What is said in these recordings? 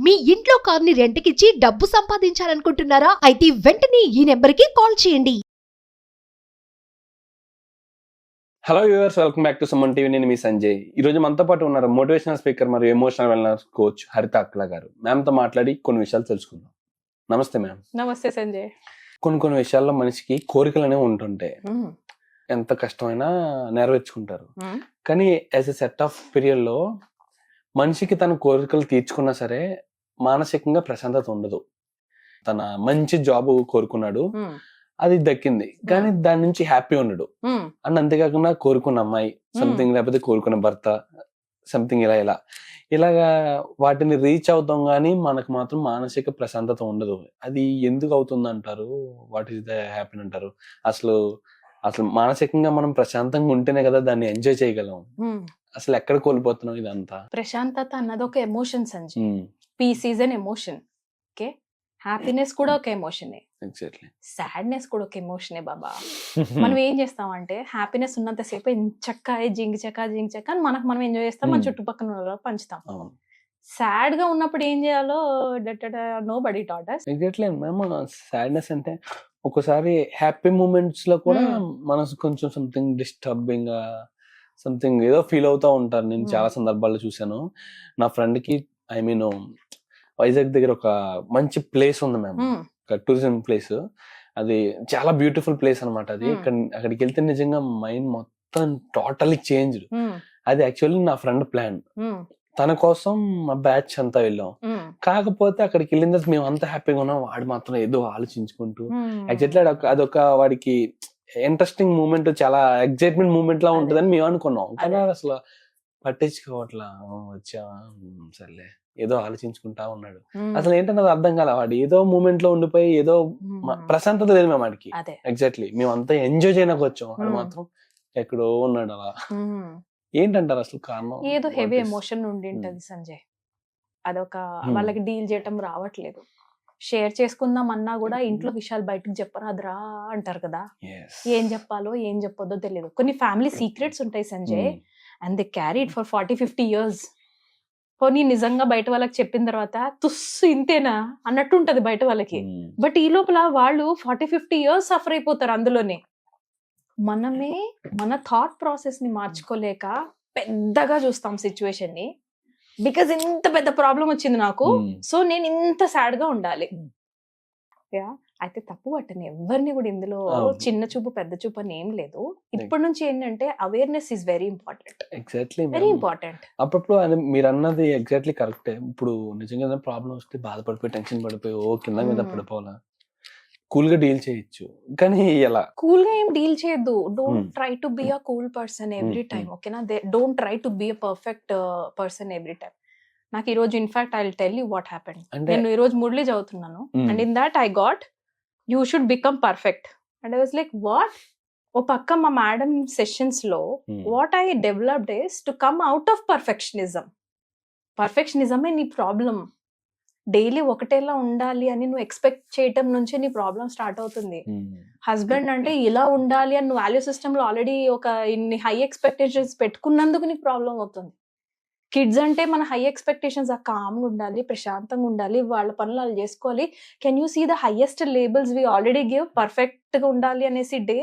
మీ ఇంట్లో కార్ని రెంట్కిచ్చి డబ్బు సంపాదించాలనుకుంటున్నారా? అయితే వెంటనే ఈ నెంబర్కి కాల్ చేయండి. Hello viewers, welcome back to Suman TV. నేను మీ సంజయ్. ఈ రోజు మనతో పాటు ఉన్నారు మోటివేషనల్ స్పీకర్ మరియు ఎమోషనల్ వెల్నెస్ కోచ్ హరిత అక్కల గారు. మ్యామ్తో మాట్లాడి కొన్ని విషయాలు తెలుసుకుందాం. నమస్తే మ్యామ్. నమస్తే సంజయ్. కొన్ని విషయాల్లో మనిషికి కోరికలు అనేవి ఉంటుంటాయి. ఎంత కష్టమైనా నెరవేర్చుకుంటారు. కానీ as a set of period లో మనిషికి తన కోరికలు తీర్చుకున్నా సరే మానసికంగా ప్రశాంతత ఉండదు. తన మంచి జాబ్ కోరుకున్నాడు, అది దక్కింది, కానీ దాని నుంచి హ్యాపీ ఉండడు. అండ్ అంతేకాకుండా కోరుకున్న అమ్మాయి సంథింగ్, లేకపోతే కోరుకున్న భర్త సంథింగ్, ఇలాగా వాటిని రీచ్ అవుతాం కానీ మనకు మాత్రం మానసిక ప్రశాంతత ఉండదు. అది ఎందుకు అవుతుంది అంటారు? వాట్ ఈస్ ద హ్యాపీ అంటారు? అసలు మానసికంగా మనం ప్రశాంతంగా ఉంటేనే కదా దాన్ని ఎంజాయ్ చేయగలం. అసలు ఎక్కడ కోల్పోతున్నాం ఇదంతా? ప్రశాంతత అన్నది ఒక emotion Sanjay. Peace is an emotion. Okay, happiness కూడా ఒక ఎమోషనే, ఎగ్జాక్ట్లీ. సాడ్నెస్ కూడా ఒక ఎమోషనే బాబా. మనం ఏం చేస్తామంటే హ్యాపీనెస్ ఉన్నంతసేపు చక్క జింగి చక్క అని మనం ఎంజాయ్ చేస్తాం, మన చుట్టుపక్కల వాళ్ళకి పంచుతాం. సాడ్ గా ఉన్నప్పుడు ఏం చేయాలో nobody taught us. Exactly ma'am. Sadness అంటే ఒక్కోసారి హ్యాపీ మూమెంట్స్ లో కూడా మనసు కొంచెం సంథింగ్ డిస్టర్బింగ్ గా సంథింగ్ ఏదో ఫీల్ అవుతా ఉంటారు. నేను చాలా సందర్భాల్లో చూసాను. నా ఫ్రెండ్ కి వైజాగ్ దగ్గర ఒక మంచి ప్లేస్ ఉంది మ్యామ్, ఒక టూరిజం ప్లేస్. అది చాలా బ్యూటిఫుల్ ప్లేస్ అనమాట. అది అక్కడికి వెళ్తే నిజంగా మైండ్ మొత్తం టోటల్లీ చేంజ్డ్. అది యాక్చువల్లీ నా ఫ్రెండ్ ప్లాన్. తన కోసం మా బ్యాచ్ అంతా వెళ్ళాం. కాకపోతే అక్కడికి వెళ్ళిన తర్వాత మేము అంతా హ్యాపీగా ఉన్నాం, వాడు మాత్రం ఏదో ఆలోచించుకుంటూ. ఎగ్జాక్ట్లీ అదొక వాడికి ఇంట్రెస్టింగ్ మూమెంట్, చాలా ఎగ్జైట్మెంట్ మూమెంట్ లా ఉంటుందని మేము అనుకున్నాం. కానీ అసలు పట్టించుకోవట్లా. వచ్చావా సర్లే ఏదో ఆలోచించుకుంటా ఉన్నాడు. అసలు ఏంటన్నది అర్థం కాల. వాడు ఏదో మూమెంట్ లో ఉండిపోయి ఏదో ప్రశాంతత లేదు మేము వాడికి. ఎగ్జాక్ట్లీ మేము అంతా ఎంజాయ్ చేయడానికి వచ్చాం, వాడు మాత్రం ఎక్కడో ఉన్నాడు అలా. ఏంటంటారు అసలు కారణం? ఏదో హెవీ ఎమోషన్ ఉండి ఉంటది సంజయ్. అదొక వాళ్ళకి డీల్ చేయటం రావట్లేదు. షేర్ చేసుకుందాం అన్నా కూడా ఇంట్లో విషయాలు బయటకు చెప్పరాదురా అంటారు కదా. ఏం చెప్పాలో ఏం చెప్పొద్దో తెలియదు. కొన్ని ఫ్యామిలీ సీక్రెట్స్ ఉంటాయి Sanjay, and they carried for 40-50 years. పోనీ నిజంగా బయట వాళ్ళకి చెప్పిన తర్వాత తుస్సు ఇంతేనా అన్నట్టు ఉంటది బయట వాళ్ళకి. బట్ ఈ లోపల వాళ్ళు 40-50 years సఫర్ అయిపోతారు అందులోనే. మనమే మన థాట్ ప్రాసెస్ ని మార్చుకోలేక పెద్దగా చూస్తాం సిచ్యువేషన్ ని. బికాజ్ ఇంత పెద్ద ప్రాబ్లం వచ్చింది నాకు, సో నేను ఇంత సాడ్ గా ఉండాలి. అయితే తప్పు పట్టని ఎవరిని కూడా ఇందులో చిన్న చూపు పెద్ద చూపు అని ఏం లేదు. ఇప్పటి నుంచి ఏంటంటే awareness is very important. Exactly very important. అప్పుడప్పుడు మీరు అన్నది ఎగ్జాక్ట్లీ కరెక్టే. ఇప్పుడు నిజంగా ప్రాబ్లం వస్తే బాధపడిపోయి టెన్షన్ పడిపోయి కింద మీద పడిపోవాలా, కూల్ గా డీల్ చేయొచ్చు. కానీ ఎలా కూల్ గా ఏం డీల్ చేయొద్దు. Don't try to be a cool person every time. ఓకేనా? Don't try to be a perfect person every time. నాకు ఈ రోజు in fact I will tell you what happened. నేను ఈ రోజు మురళి చదువుతున్నాను, and in that I got you should become perfect. And I was like what? ఓ పక్క మా మేడం సెషన్స్ లో what I developed is to come out of perfectionism. పర్ఫెక్షనిజమే నీ ప్రాబ్లం. డైలీ ఒకటేలా ఉండాలి అని నువ్వు ఎక్స్పెక్ట్ చేయటం నుంచి నీ ప్రాబ్లం స్టార్ట్ అవుతుంది. హస్బెండ్ అంటే ఇలా ఉండాలి అని నువ్వు వాల్యూ సిస్టమ్ లో ఆల్రెడీ ఒక ఇన్ని హై ఎక్స్పెక్టేషన్స్ పెట్టుకున్నందుకు నీకు ప్రాబ్లం అవుతుంది. కిడ్స్ అంటే మన హై ఎక్స్పెక్టేషన్స్, ఆ కామ్గా ఉండాలి, ప్రశాంతంగా ఉండాలి, వాళ్ళ పనులు వాళ్ళు చేసుకోవాలి. Can you see the highest levels we already give? Perfect గా ఉండాలి అనేసి డే.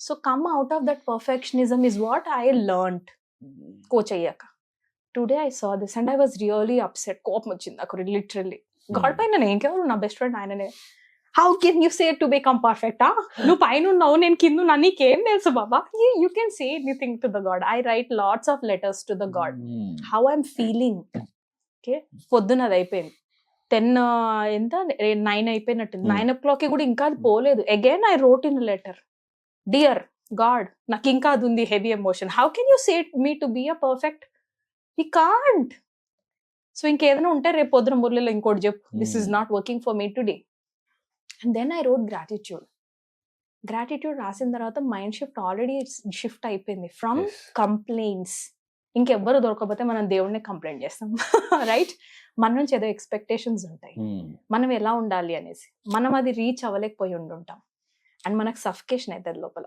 So come out of that perfectionism is what I learned coach అయ్యాక. Today I saw this and I was really upset. కోపం వచ్చింది నాకు లిటరల్లీ. గాడ్ పైన నేను ఇంకెవరు, నా బెస్ట్ ఫ్రెండ్ ఆయననే. How can you say to become perfect? నువ్వు పైన ఉన్నావు, నేను కింద ఉన్నా, నీకేం తెలుసు Baba? You can say anything to the God. I right lots of letters to the God how I'm feeling. Okay, పొద్దున అది అయిపోయింది, 9 అయిపోయినట్టు. 9 o'clock కూడా ఇంకా అది పోలేదు. Again I wrote in letter, dear God, నాకు ఇంకా అది ఉంది heavy emotion. How can you say me to be a perfect? He can't. So ఇంకేదైనా ఉంటే రేపు పొద్దున మురళిలో ఇంకోటి చెప్పు, this is not working for me today. And then I wrote gratitude. Gratitude రాసిన తర్వాత మైండ్ షిఫ్ట్ ఆల్రెడీ షిఫ్ట్ అయిపోయింది ఫ్రమ్ కంప్లైంట్స్. ఇంకెవ్వరు దొరకకపోతే మనం దేవుడిని కంప్లైంట్ చేస్తాం, రైట్? మన నుంచి ఏదో ఎక్స్పెక్టేషన్స్ ఉంటాయి, మనం ఎలా ఉండాలి అనేసి. మనం అది రీచ్ అవ్వలేకపోయి ఉండుంటాం, అండ్ మనకు సఫికేషన్ అవుతుంది లోపల.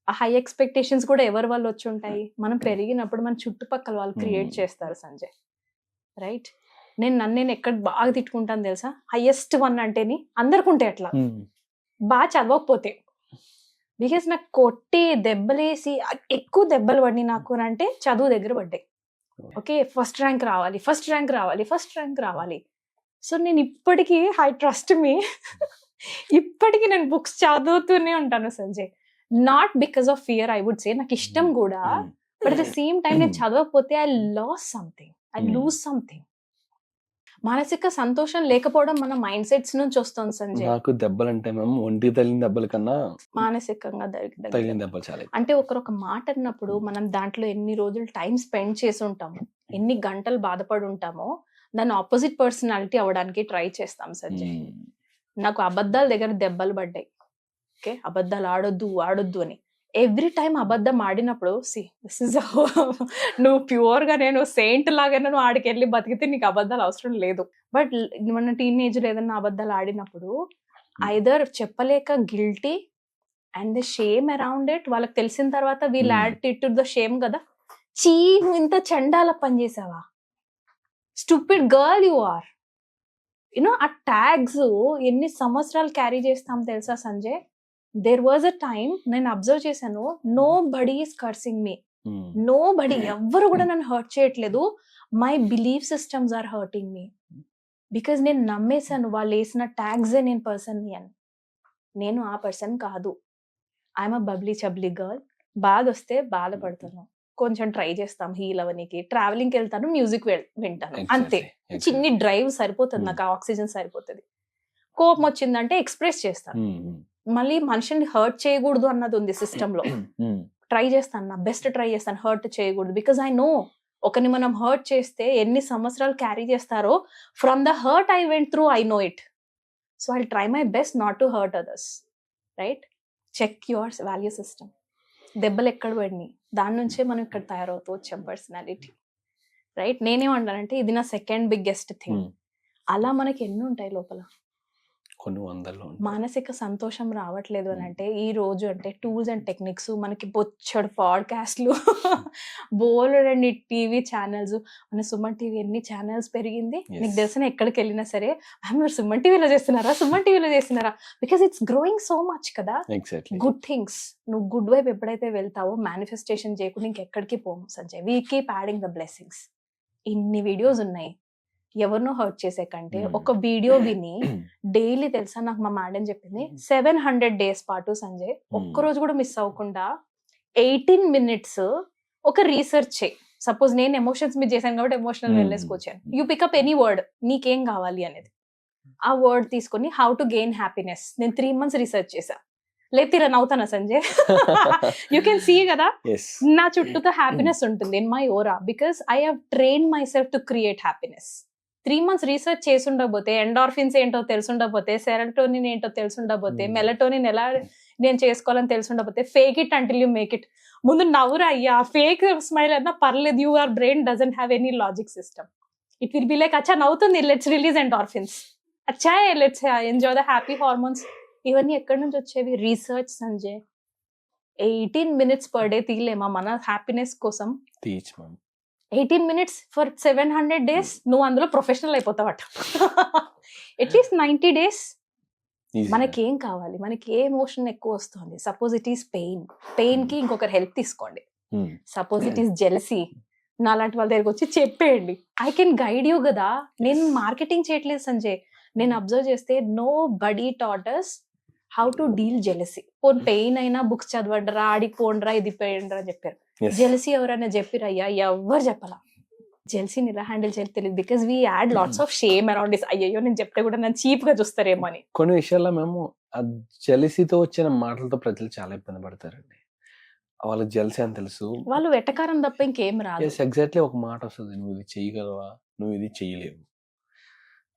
ఆ హై ఎక్స్పెక్టేషన్స్ కూడా ఎవరి వల్ల వచ్చి ఉంటాయి? మనం పెరిగినప్పుడు మన చుట్టుపక్కల వాళ్ళు క్రియేట్ చేస్తారు సంజయ్, రైట్? నేను ఎక్కడ బాగా తిట్టుకుంటాను తెలుసా, హైయెస్ట్ వన్ అంటేని అందరికి ఉంటాయి అట్లా, బాగా చదవకపోతే. బికాస్ నాకు కొట్టి దెబ్బలేసి ఎక్కువ దెబ్బలు పడి నాకు అంటే చదువు దగ్గర పడ్డాయి. ఓకే, ఫస్ట్ ర్యాంక్ రావాలి, ఫస్ట్ ర్యాంక్ రావాలి, ఫస్ట్ ర్యాంక్ రావాలి. సో నేను ఇప్పటికీ, ఐ ట్రస్ట్ మీ, ఇప్పటికీ నేను బుక్స్ చదువుతూనే ఉంటాను Sanjay. Not because of fear, I would say, నాకు ఇష్టం కూడా. But at the same time నేను చదవకపోతే I loss something, I lose something. మానసిక సంతోషం లేకపోవడం మన మైండ్ సెట్స్ నుంచి వస్తుంది సంజయ్. నాకు దెబ్బలు అంటే మేము ఒంటి తగిలిన దెబ్బల కన్నా మానసికంగా తగిలిన దెబ్బలు చాలా. అంటే ఒకరొక మాట అన్నప్పుడు మనం దాంట్లో ఎన్ని రోజులు టైం స్పెండ్ చేసి ఉంటాము, ఎన్ని గంటలు బాధపడి ఉంటామో, దాన్ని ఆపోజిట్ పర్సనాలిటీ అవ్వడానికి ట్రై చేస్తాం సంజయ్. నాకు అబద్ధాల దగ్గర దెబ్బలు పడ్డాయి. ఓకే, అబద్ధాలు ఆడొద్దు అని. ఎవ్రీ టైం అబద్ధం ఆడినప్పుడు దిస్ ఇస్ నువ్వు ప్యూర్ గా నేను సెయింట్ లాగా నువ్వు ఆడికి వెళ్ళి బతికితే నీకు అబద్ధాలు అవసరం లేదు. బట్ మన టీనేజ్ లో ఏదన్నా అబద్ధాలు ఆడినప్పుడు ఐదర్ చెప్పలేక guilty and the shame around it, వాళ్ళకి తెలిసిన తర్వాత వీళ్ళు యాడ్ టు ద షేమ్ కదా, చీ నువ్వు ఇంత చండాల పని చేసావా, stupid girl you are, you know ఆ ట్యాగ్స్ ఎన్ని సంవత్సరాలు క్యారీ చేస్తాం తెలుసా Sanjay. There was a time, నేను అబ్జర్వ్ చేశాను, nobody is cursing me, nobody, ఎవ్వరు కూడా నన్ను హర్ట్ చేయట్లేదు. My belief systems are hurting me because నేను నమ్మేశాను వాళ్ళు వేసిన ట్యాగ్సే నేను పర్సన్ని అని. నేను ఆ పర్సన్ కాదు. I'm a bubbly chubby girl. బాధ వస్తే బాధపడతాను, కొంచెం ట్రై చేస్తాం హీల్ అవనికి, ట్రావెలింగ్కి వెళ్తాను, మ్యూజిక్ వింటాను, అంతే. చిన్ని డ్రైవ్ సరిపోతుంది నాకు, ఆక్సిజన్ సరిపోతుంది. కోపం వచ్చిందంటే ఎక్స్ప్రెస్ చేస్తాను. మళ్ళీ మనిషిని హర్ట్ చేయకూడదు అన్నది ఉంది సిస్టమ్ లో. ట్రై చేస్తాను, నా బెస్ట్ ట్రై చేస్తాను, హర్ట్ చేయకూడదు. బికాజ్ ఐ నో ఒకరిని మనం హర్ట్ చేస్తే ఎన్ని సంవత్సరాలు క్యారీ చేస్తారో, from the hurt I went through, I know it. So I try my best not to hurt others. Right, check your value system. దెబ్బలు ఎక్కడ పడినాయి, దాని నుంచే మనం ఇక్కడ తయారవుతూ వచ్చాం పర్సనాలిటీ. రైట్, నేనేమంటానంటే ఇది నా సెకండ్ బిగ్గెస్ట్ థింగ్. అలా మనకి ఎన్ని ఉంటాయి లోపల, కొన్ని వందల్లో. మానసిక సంతోషం రావట్లేదు అని అంటే ఈ రోజు అంటే టూల్స్ అండ్ టెక్నిక్స్ మనకి బొచ్చడు పాడ్కాస్ట్లు, బోలెడ్ అండ్ టీవీ ఛానల్స్. మన సుమన్ టీవీ ఎన్ని ఛానల్స్ పెరిగింది నీకు తెలిసిన, ఎక్కడికి వెళ్ళినా సరే మీరు సుమన్ టీవీలో చేస్తున్నారా, because it's growing so much కదా. గుడ్ థింగ్స్, నువ్వు గుడ్ వైపు ఎప్పుడైతే వెళ్తావో మేనిఫెస్టేషన్ చేయకుండా ఇంకెక్కడికి పోము Sanjay. We keep adding the blessings. ఇన్ని వీడియోస్ ఉన్నాయి, ఎవరినో హర్ట్ చేసే కంటే ఒక వీడియో విని డైలీ, తెలుసా నాకు మా మేడం చెప్పింది, 700 days పాటు సంజయ్ ఒక్కరోజు కూడా మిస్ అవ్వకుండా 18 minutes ఒక రీసెర్చ్ చేయి. సపోజ్ నేను ఎమోషన్స్ మీద చేశాను కాబట్టి ఎమోషనల్ వెల్నెస్ వచ్చాను. యూ పికప్ ఎనీ వర్డ్, నీకేం కావాలి అనేది, ఆ వర్డ్ తీసుకొని హౌ టు గెయిన్ హ్యాపీనెస్. నేను 3 months రీసెర్చ్ చేశా. లేకపోతే ఇలా నవ్వుతానా సంజయ్? యూ కెన్ సీ కదా నా చుట్టూతో హ్యాపీనెస్ ఉంటుంది in my Vora, because I have trained my self to create happiness. 3 months research చేసి ఉండకపోతే, ఎండార్ఫిన్స్ ఏంటో తెలుసుండకపోతే, సెరటోనిన్ ఏంటో తెలుసుండకపోతే, మెలటోనిన్ ఎలా నేను చేసుకోవాలని తెలుసుండకపోతే, fake it until you make it. ముందు నవ్వురా అయ్యా, ఫేక్ స్మైల్ అన్నా పర్లేదు, your brain doesn't have any logic system. It will be like అచ్చా నవ్వుతుంది, లెట్స్ రిలీజ్ ఎండార్ఫిన్స్, అచ్చా let's enjoy the happy hormones. ఇవన్నీ ఎక్కడి నుంచి వచ్చేవి? Research Sanjay. 18 minutes per day తీయలేమా మన హ్యాపీనెస్ కోసం? 18 minutes ఫర్ 700 days, నువ్వు అందులో ప్రొఫెషనల్ అయిపోతావట. At least 90 days. మనకేం కావాలి, మనకి ఏ ఎమోషన్ ఎక్కువ వస్తుంది? సపోజ్ ఇట్ ఈస్ పెయిన్ కి ఇంకొకరు హెల్ప్ తీసుకోండి. సపోజ్ ఇట్ ఈస్ జెలసీ, నాలాంటి వాళ్ళ దగ్గరికి వచ్చి చెప్పేయండి, ఐ కెన్ గైడ్ యూ కదా. నేను మార్కెటింగ్ చేయట్లేదు సంజయ్. నేను అబ్జర్వ్ చేస్తే nobody taught us how to deal jealousy. Pain అయినా బుక్స్ చదవండిరా, ఆడికి పోండ్రా, ఇది పోయిండ్రా అని చెప్పారు. జెలసీ ఎవరైనా చెప్పిరయ్యా? ఎవ్వరు చెప్పాలా. జెలసీని ఎలా హ్యాండిల్ చేయాలి తెలియదు, because we add lots of shame around this. అయ్యో నేను చెప్తే కూడా నన్ను చీప్ గా చూస్తారేమో అని. కొన్ని విషయాల్లో మేము ఆ జెలసీతో వచ్చిన మాటలతో ప్రజలు చాలా ఇబ్బంది పడతారండి. వాళ్ళకి జెలసీ అని తెలుసు, వాళ్ళు వెటకారం తప్ప ఇంకేం రాదు. ఎగ్జాక్ట్లీ ఒక మాట వస్తుంది, నువ్వు ఇది చెయ్యగలవా, నువ్వు ఇది చెయ్యలేవు.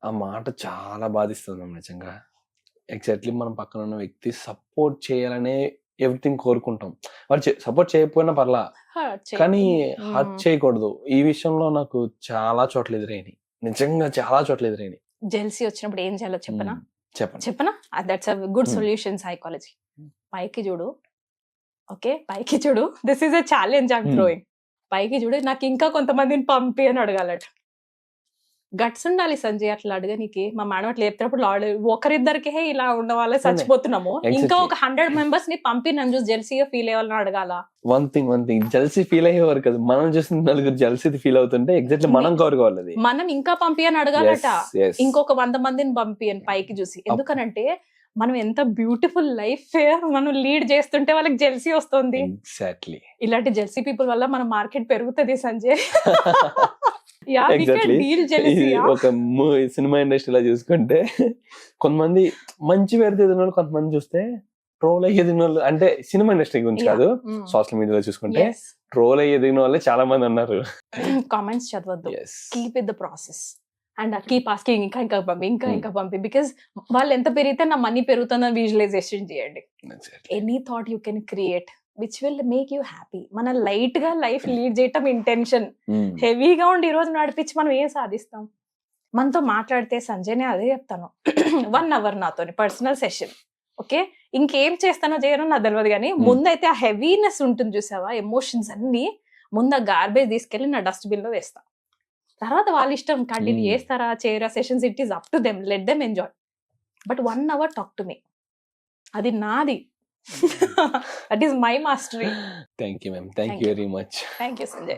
ఆ మాట చాలా బాధిస్తుంది మేము నిజంగా. ఎగ్జాక్ట్లీ మనం పక్కన ఉన్న వ్యక్తి సపోర్ట్ చేయాలనే ఎవ్రీథింగ్ కోరుకుంటాం. వాడు సపోర్ట్ చేయకపోయినా పర్లా, కానీ హర్ట్ చేయకూడదు. ఈ విషయంలో నాకు చాలా చోట్ల ఎదురైనాయి, నిజంగా చాలా చోట్ల ఎదురైనాయి. జెలసీ వచ్చినప్పుడు ఏం చేయాలో చెప్పనా? That's a good solution psychology. పైకి చూడు, ఓకే, పైకి చూడు. This is a challenge I'm throwing. పైకి చూడు, నాకు ఇంకా కొంతమందిని పంపి అని అడగాలట. గట్స్ ఉండాలి సంజయ్ అట్లా అడగనికి. మా మేడం అట్లా చెప్తున్నప్పుడు ఒకరిద్దరికే ఇలా ఉన్న వాళ్ళే చచ్చిపోతున్నాము, ఇంకా ఒక 100 మెంబర్స్ ని పంపి నన్ను చూసి జెల్సీగా ఫీల్ అయ్యే వాళ్ళని అడగాల. వన్ థింగ్ జెల్సీ ఫీల్ అయ్యేవారు కదా, మనం చూసిన నలుగురు జెల్సీ ఫీల్ అవుతుంటే ఎగ్జాక్ట్లీ మనం కోరుకోవాలి అది. మనం ఇంకా పంపియని అడగాలట, Yes. ఇంకొక 100 మందిని పంపియని పైకి చూసి. ఎందుకనంటే మనం ఎంత బ్యూటిఫుల్ లైఫ్ మనం లీడ్ చేస్తుంటే వాళ్ళకి జెల్సీ వస్తుంది. ఎగ్జాక్ట్లీ ఇలాంటి జెల్సీ పీపుల్ వల్ల మన మార్కెట్ పెరుగుతుంది సంజయ్. ఎగ్జాక్ట్లీ. ఒక సినిమా ఇండస్ట్రీలో చూసుకుంటే కొంతమంది మంచి పేరు ఎదిగిన వాళ్ళు, కొంతమంది చూస్తే ట్రోల్ అయ్యి ఎదిగిన వాళ్ళు, అంటే సినిమా ఇండస్ట్రీ గురించి కాదు, సోషల్ మీడియాలో చూసుకుంటే ట్రోల్ అయ్యి ఎదిగిన వాళ్ళే చాలా మంది ఉన్నారు. కామెంట్స్ చదవద్దు, keep it the process and keep asking, ఇంకా పంపి, బికాస్ వాళ్ళు ఎంత పెరిగితే నా మనీ పెరుగుతుందని విజువలైజేషన్ చేయండి. Any thought you can create which will make you happy. మన లైట్ గా లైఫ్ లీడ్ చేయటం ఇంటెన్షన్, హెవీగా ఉండి ఈ రోజు నడిపించి మనం ఏం సాధిస్తాం? మనతో మాట్లాడితే సంజయ్ నేను అదే చెప్తాను, 1 hour నాతో పర్సనల్ సెషన్, ఓకే, ఇంకేం చేస్తానో చేయనో నాకు తెలియదు, కానీ ముందైతే ఆ హెవీనెస్ ఉంటుంది చూసావా, ఎమోషన్స్ అన్ని ముందు ఆ గార్బేజ్ తీసుకెళ్లి నా డస్ట్బిన్ లో వేస్తా. తర్వాత వాళ్ళ ఇష్టం, కంటిన్యూ చేస్తారా చేయరా sessions, it is up to them, let them enjoy. But 1 hour talk to me, అది నాది. That is my mastery. Thank you, ma'am. Thank you very much. Thank you, Sanjay.